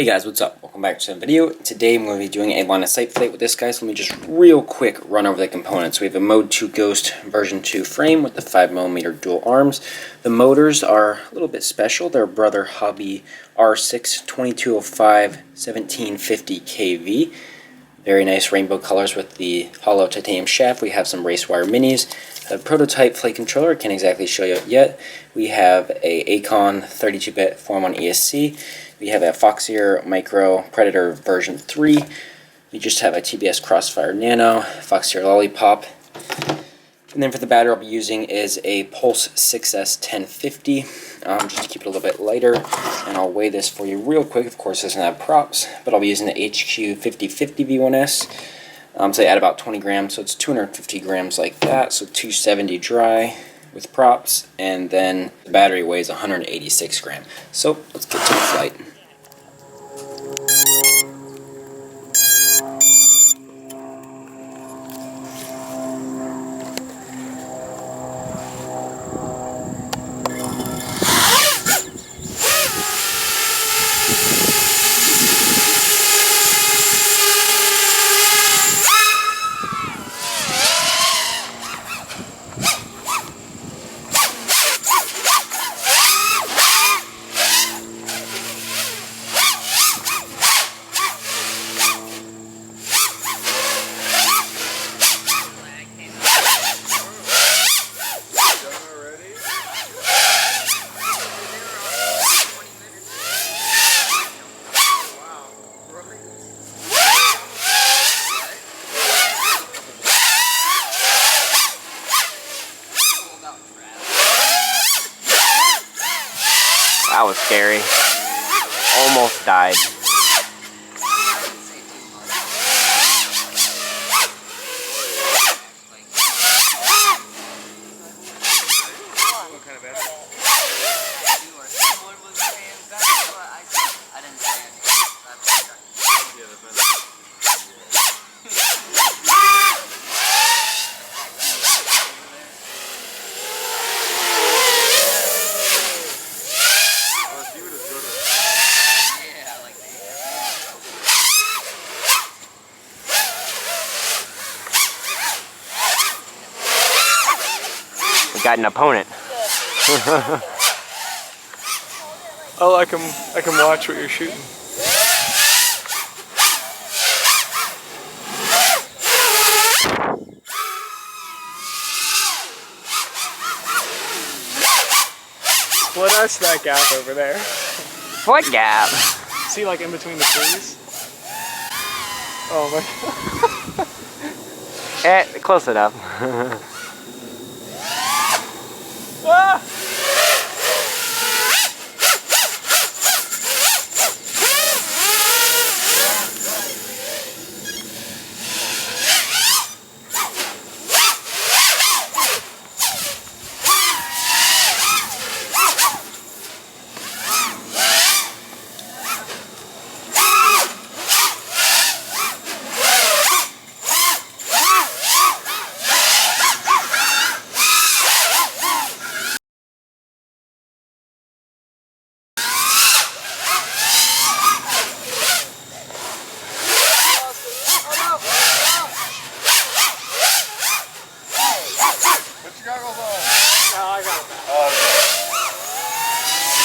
Hey guys, what's up? Welcome back to the video. Today I'm going to be doing a line of sight plate with this guy, so let me just real quick run over the components. We have a Mode 2 Ghost version 2 frame with the 5mm dual arms. The motors are a little bit special. They're brother hobby R6 2205 1750 kV. Very nice rainbow colors with the hollow titanium shaft. We have some race wire minis. A prototype plate controller, can't exactly show you it yet. We have a Acon 32-bit Form 1 ESC. We have a Foxeer Micro Predator version 3. We just have a TBS Crossfire Nano, Foxeer Lollipop. And then for the battery I'll be using is a Pulse 6S 1050, just to keep it a little bit lighter. And I'll weigh this for you real quick. Of course, it doesn't have props, but I'll be using the HQ 5050 V1S. So I add about 20 grams, so it's 250 grams like that, so 270 dry with props, and then the battery weighs 186 grams. So let's get to the flight. That was scary. Almost died. Got an opponent. Oh, I can watch what you're shooting. What is that gap over there? What gap? See, like in between the trees? Oh my god. Close enough. Ah!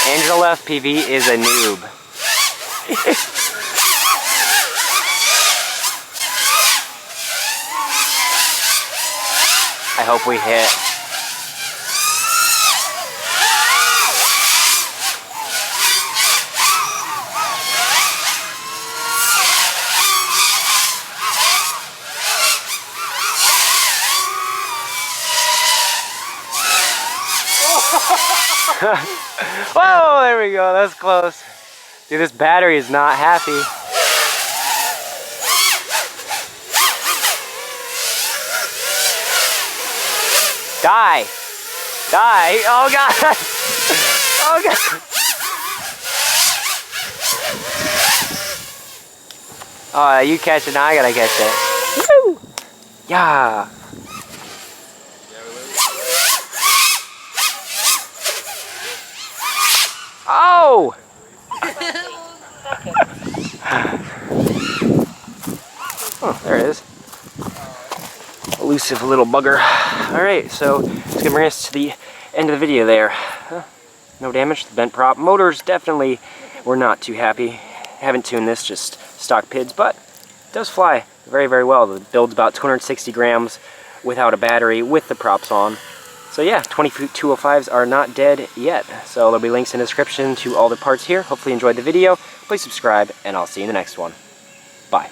Angela FPV is a noob. I hope we hit. Whoa, there we go, that's close. Dude, this battery is not happy. Die! Die! Oh god! Oh god! Oh, you catch it, now I gotta catch it. Woo! Yeah! Oh! Oh, there it is. Elusive little bugger. Alright, so it's gonna bring us to the end of the video there. No damage, the bent prop. Motors definitely were not too happy. Haven't tuned this, just stock PIDs, but it does fly very, very well. The build's about 260 grams without a battery, with the props on. So yeah, 2205s are not dead yet. So there'll be links in the description to all the parts here. Hopefully you enjoyed the video. Please subscribe, and I'll see you in the next one. Bye.